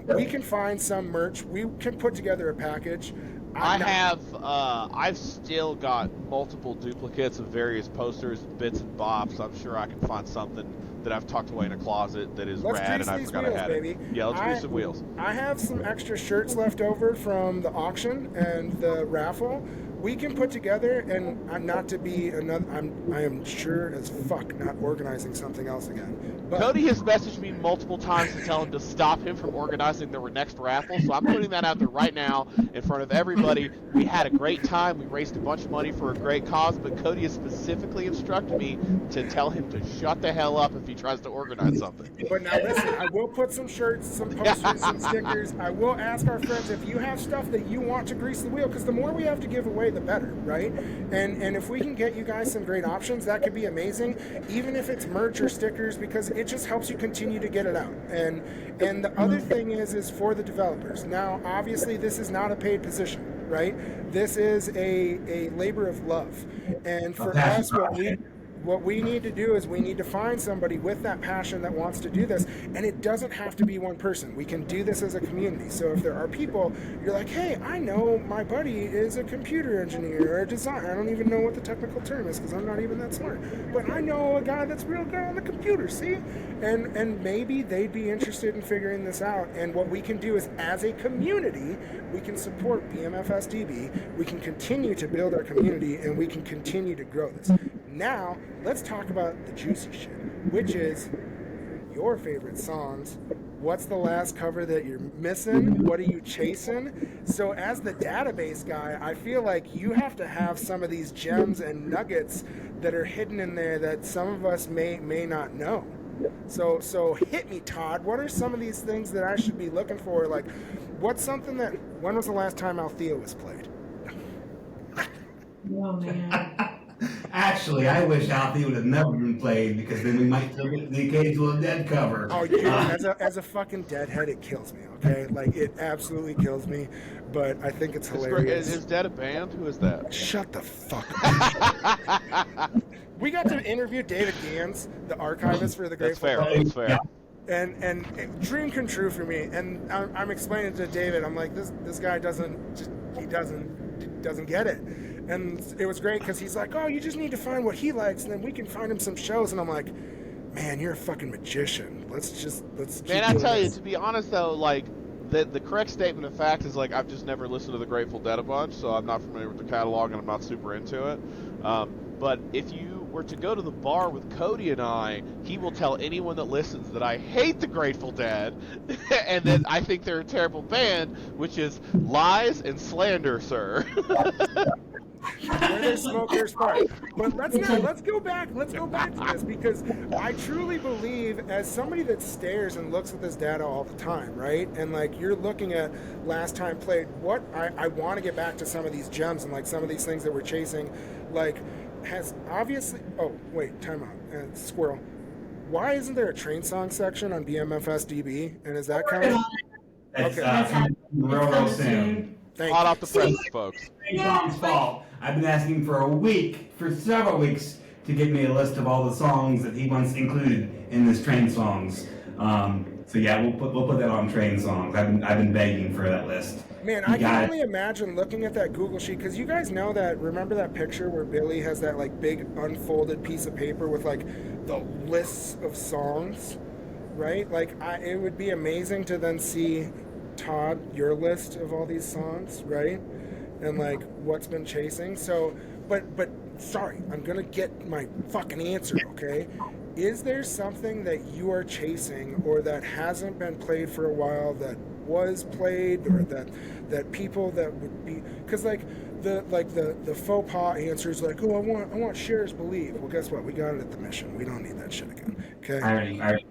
We can find some merch. We can put together a package. I've still got multiple duplicates of various posters, bits and bobs. I'm sure I can find something that I've tucked away in a closet that is Let's rad grease and I these forgot wheels, I had baby. it. Yeah, let's grease some wheels. I have some extra shirts left over from the auction and the raffle. We can put together, and not to be another, I am sure as fuck not organizing something else again. But Cody has messaged me multiple times to tell him to stop him from organizing the next raffle, so I'm putting that out there right now in front of everybody. We had a great time. We raised a bunch of money for a great cause, but Cody has specifically instructed me to tell him to shut the hell up if he tries to organize something. But now listen, I will put some shirts, some posters, some stickers. I will ask our friends if you have stuff that you want to grease the wheel, because the more we have to give away, the better, right? And if we can get you guys some great options, that could be amazing, even if it's merch or stickers, because it just helps you continue to get it out. And the other thing is for the developers. Now, obviously, this is not a paid position, right? This is a labor of love. And for us, what we need to do is we need to find somebody with that passion that wants to do this, and it doesn't have to be one person. We can do this as a community. So if there are people, you're like, hey, I know my buddy is a computer engineer or a designer. I don't even know what the technical term is because I'm not even that smart. But I know a guy that's real good on the computer, see? And maybe they'd be interested in figuring this out. And what we can do is, as a community, we can support BMFSDB, we can continue to build our community, and we can continue to grow this. Now, let's talk about the juicy shit, which is your favorite songs. What's the last cover that you're missing? What are you chasing? So as the database guy, I feel like you have to have some of these gems and nuggets that are hidden in there that some of us may not know. So hit me, Todd. What are some of these things that I should be looking for? Like, what's something that, when was the last time Althea was played? Oh, man. Actually, I wish Alfie would have never been played, because then we might still get the occasional dead cover. Oh, yeah, as a fucking deadhead, it kills me, okay? Like, it absolutely kills me, but I think it's hilarious. Is Dead a band? Who is that? Shut the fuck up. We got to interview David Gans, the archivist for the Grateful Dead. That's fair. And dream come true for me. And I'm explaining to David, I'm like, this guy doesn't get it. And it was great because he's like, oh, you just need to find what he likes, and then we can find him some shows. And I'm like, man, you're a fucking magician. Let's keep Man, I doing tell you, this. to be honest though, like the correct statement of fact is, like, I've just never listened to the Grateful Dead a bunch, so I'm not familiar with the catalog and I'm not super into it. But if you were to go to the bar with Cody and I, he will tell anyone that listens that I hate the Grateful Dead and that I think they're a terrible band, which is lies and slander, sir. Where there's smoke, there's fire. But let's go back to this, because I truly believe, as somebody that stares and looks at this data all the time, right? And like, you're looking at last time played, what I want to get back to some of these gems and like some of these things that we're chasing, like, has obviously, oh wait, time out, squirrel. Why isn't there a train song section on BMFSDB? And is that coming? It's Okay. coming real soon. Thank Hot you. off the presses, folks. Train Song's fault. I've been asking for several weeks, to give me a list of all the songs that he wants included in this Train Songs. So yeah, we'll put that on Train Songs. I've been begging for that list. Man, I can only imagine looking at that Google sheet, because you guys know that, remember that picture where Billy has that like big unfolded piece of paper with like the lists of songs, right? Like, it would be amazing to then see, Todd, your list of all these songs, right? And like what's been chasing. So, but sorry, I'm gonna get my fucking answer, okay? Is there something that you are chasing, or that hasn't been played for a while, that was played, or that people that would be, because like the faux pas answer is like, oh, I want Shares Believe. Well, guess what? We got it at the Mission. We don't need that shit again. Okay. I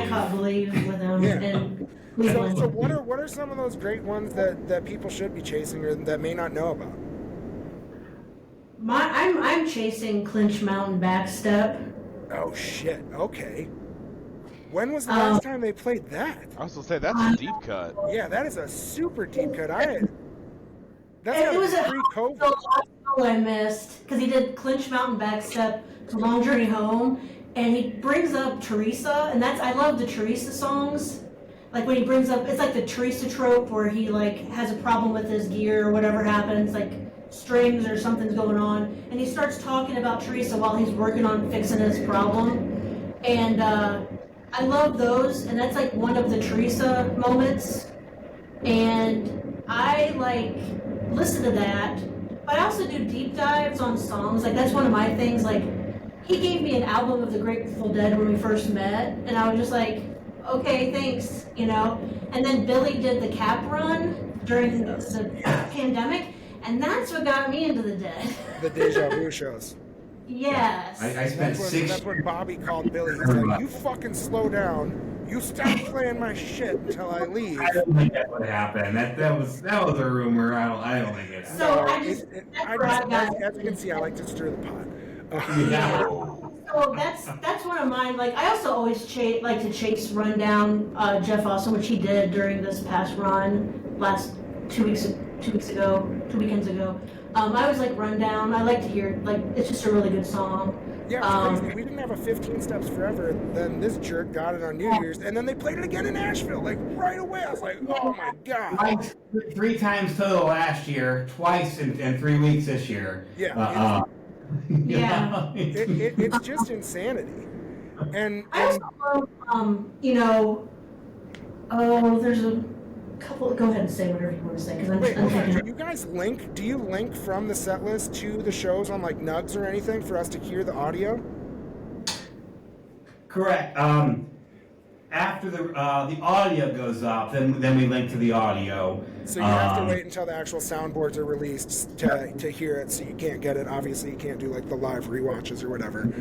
caught Believe with them. Yeah. And So what are some of those great ones that people should be chasing, or that may not know about? I'm chasing Clinch Mountain Backstep. Oh shit. Okay. When was the last time they played that? I was gonna say that's a deep cut. Yeah, that is a super deep cut. That's It was a pre-COVID. I missed, because he did Clinch Mountain Backstep to Long Journey Home, and he brings up Teresa, and I love the Teresa songs. Like when he brings up, it's like the Teresa trope where he like has a problem with his gear or whatever happens, like strings or something's going on, and he starts talking about Teresa while he's working on fixing his problem. And I love those, and that's like one of the Teresa moments. And I like listen to that, but I also do deep dives on songs. Like that's one of my things. Like he gave me an album of the Grateful Dead when we first met, and I was just like, okay, thanks, you know. And then Billy did the Cap run during the pandemic, and that's what got me into the Dead. The Deja Vu shows. Yes. I spent That's when Bobby called Billy. He's like, you fucking slow down. You stop playing my shit until I leave. I don't think that would happen. That was a rumor. I don't think it. So as you can see, I like to stir the pot. Yeah. So that's one of mine. Like I also always like to chase rundown Jeff Austin, which he did during this past run last 2 weekends ago. I was like rundown. I like to hear like it's just a really good song. Yeah, it's crazy. We didn't have a 15 Steps Forever, and then this jerk got it on New Year's, and then they played it again in Nashville, like right away. I was like, oh my god! Like 3 times total last year, twice in 3 weeks this year. Yeah. Yeah. It's just insanity. And I also love, there's a couple. Go ahead and say whatever you want to say, because I'm thinking. Do you guys link? Do you link from the set list to the shows on like Nugs or anything for us to hear the audio? Correct. After the audio goes up, then we link to the audio. So you have to wait until the actual soundboards are released to hear it. So you can't get it. Obviously, you can't do like the live rewatches or whatever.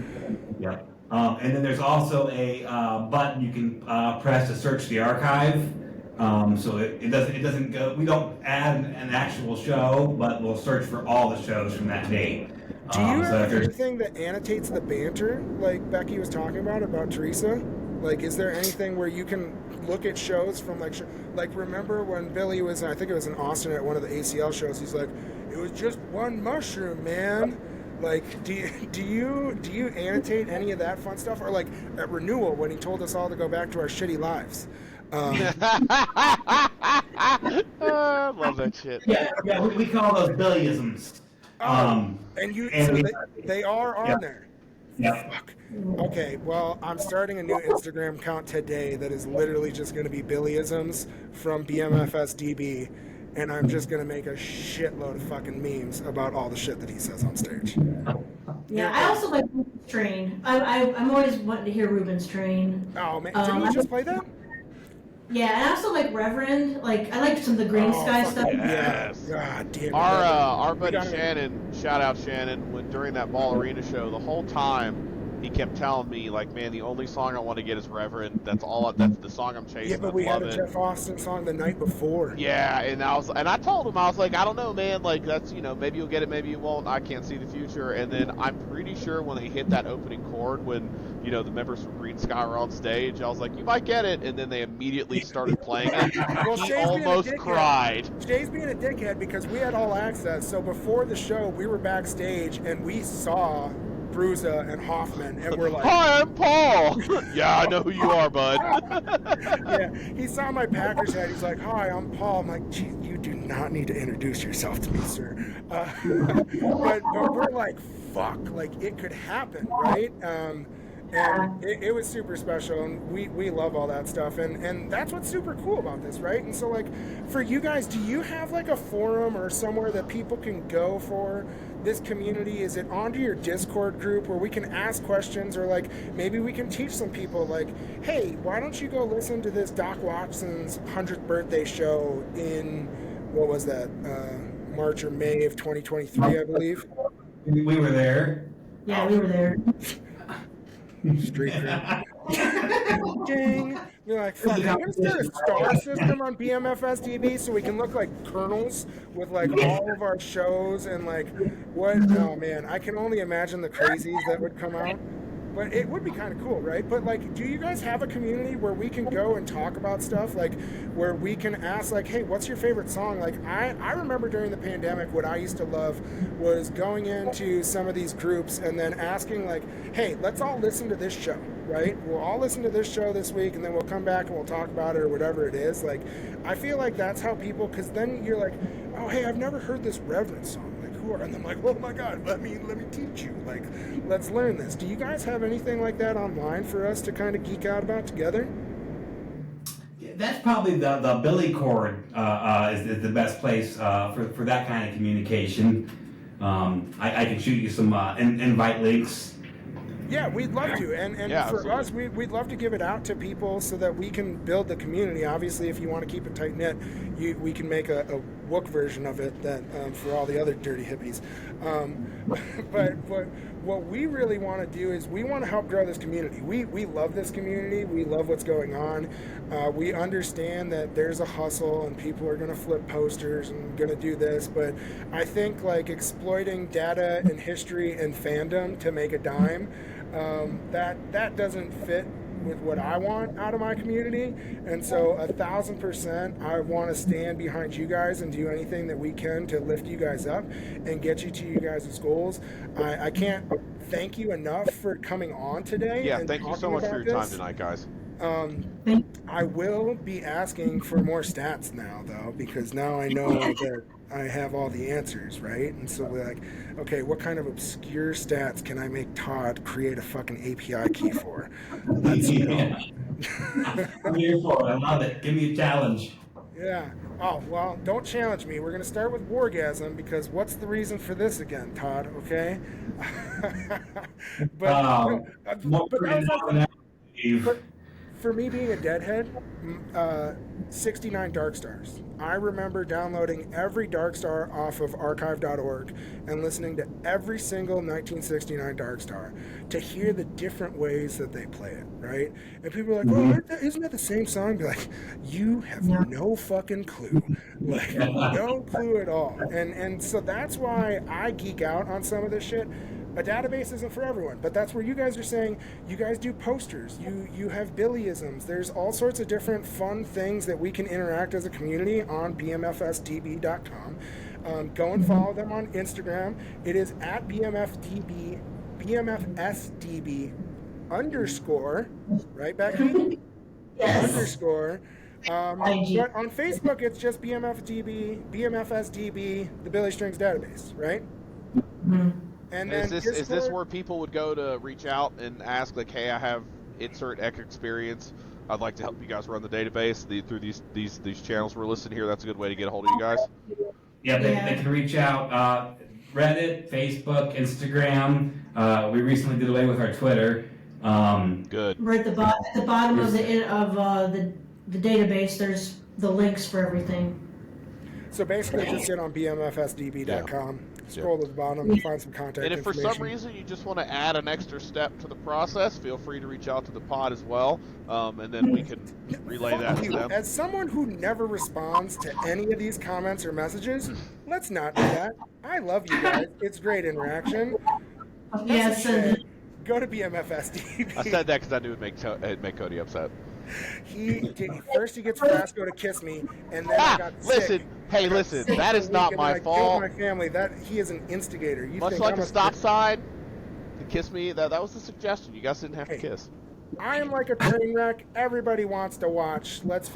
Yeah. And then there's also a button you can press to search the archive. So it doesn't go. We don't add an actual show, but we'll search for all the shows from that date. Do you have anything that annotates the banter, like Becky was talking about Teresa? Like, is there anything where you can look at shows from like remember when Billy was, I think it was in Austin at one of the ACL shows, he's like, it was just one mushroom, man. Like, do you annotate any of that fun stuff? Or like at Renewal when he told us all to go back to our shitty lives. I love that shit. Yeah, we call those Billyisms. They are on there. Yeah. Fuck. Okay, well, I'm starting a new Instagram account today that is literally just going to be Billyisms from BMFSDB, and I'm just going to make a shitload of fucking memes about all the shit that he says on stage. Yeah, I also like Ruben's Train. I'm always wanting to hear Ruben's Train. Oh, man, didn't you just play that? Yeah, and I also like Reverend. Like, I like some of the Green Sky stuff. Yes. God damn it. Our buddy Shannon, shout out Shannon, when during that Ball Arena show, the whole time he kept telling me, like, man, the only song I want to get is Reverend. That's the song I'm chasing. Yeah, but we had a Jeff Austin song the night before. Yeah, and I told him, I was like, I don't know, man, like, that's, maybe you'll get it, maybe you won't. I can't see the future. And then I'm pretty sure when they hit that opening chord, when, the members from Green Sky were on stage, I was like, you might get it. And then they immediately started playing it. Well, he almost cried. Shay's being a dickhead because we had all access. So before the show, we were backstage and we saw Bruza and Hoffman, and we're like, hi, I'm Paul. Yeah, I know who you are, bud. Yeah, he saw my Packers hat. He's like, hi, I'm Paul. I'm like, gee, you do not need to introduce yourself to me, sir. But we're like, fuck, like it could happen, right? And it was super special, and we love all that stuff, and that's what's super cool about this, right? And so, like, for you guys, do you have like a forum or somewhere that people can go for this community? Is it onto your Discord group where we can ask questions, or like maybe we can teach some people, like, hey, why don't you go listen to this Doc Watson's 100th birthday show in, what was that, March or May of 2023, I believe? We were there. Yeah, we were there. Street cred. Ding. You're like, fuck, is there a star system on BMFSDB so we can look like colonels with like all of our shows and like what? Oh man, I can only imagine the crazies that would come out. But it would be kind of cool, right? But like, do you guys have a community where we can go and talk about stuff? Like, where we can ask, like, hey, what's your favorite song? Like, I remember during the pandemic, what I used to love was going into some of these groups and then asking, like, hey, let's all listen to this show, right? We'll all listen to this show this week, and then we'll come back and we'll talk about it or whatever it is. Like, I feel like that's how people, because then you're like, oh, hey, I've never heard this Reverend song. Like, who are, and I'm like, oh my god, let me teach you. Like, let's learn this. Do you guys have anything like that online for us to kind of geek out about together? That's probably the Billy Cord is the best place for that kind of communication. I can shoot you some invite links. Yeah, we'd love to, and Yeah, for absolutely. us, we'd love to give it out to people so that we can build the community. Obviously, if you want to keep it tight knit, we can make a Wook version of it that for all the other dirty hippies. But what we really want to do is we want to help grow this community. We love this community. We love what's going on. We understand that there's a hustle and people are going to flip posters and going to do this, but I think like exploiting data and history and fandom to make a dime, that doesn't fit with what I want out of my community. And so 1,000%, I want to stand behind you guys and do anything that we can to lift you guys up and get you to you guys' goals. I can't thank you enough for coming on today. Yeah, and thank you so talking much for about your time this. tonight, guys. I will be asking for more stats now, though, because now I know that I have all the answers, right? And so we're like, okay, what kind of obscure stats can I make Todd create a fucking API key for? Let's go. I'm here for it. I love it. Give me a challenge. Yeah. Oh, well, don't challenge me. We're going to start with Wargasm, because what's the reason for this again, Todd, okay? More but than that, But for me being a deadhead, 69 Dark Stars. I remember downloading every Dark Star off of archive.org and listening to every single 1969 Dark Star to hear the different ways that they play it, right? And people are like, oh, isn't that the same song? Be like, you have no fucking clue. Like, no clue at all. And so that's why I geek out on some of this shit. A database isn't for everyone, but that's where you guys are saying you guys do posters, you have Billyisms. There's all sorts of different fun things that we can interact as a community on BMFSDB.com. Go and follow them on Instagram. It is at BMFDB, BMFSDB _ right, Becky? Yes. Underscore. But on Facebook, it's just BMFDB, BMFSDB, the Billy Strings database, right? And then Is this where people would go to reach out and ask, like, hey, I have insert X experience. I'd like to help you guys run the database through these channels we're listed here. That's a good way to get a hold of you guys. Yeah, they can reach out. Reddit, Facebook, Instagram. We recently did away with our Twitter. Good. We're at the bottom of the database. There's the links for everything. So basically, just get on BMFSDB.com, scroll to the bottom, and find some contact And if for information. some reason you just want to add an extra step to the process, feel free to reach out to the pod as well, and then we can relay that to them. As someone who never responds to any of these comments or messages, let's not do that. I love you guys. It's great interaction. Yes, and Go to BMFSDB. I said that because I knew it'd make Cody upset. He gets Frasco to kiss me, and then I got listen, sick. hey, listen, that is not my fault. My family, that he is an instigator. You Much think like I'm a stop sign, to kiss me, that was the suggestion. You guys didn't have to kiss. I am like a train wreck. Everybody wants to watch. Let's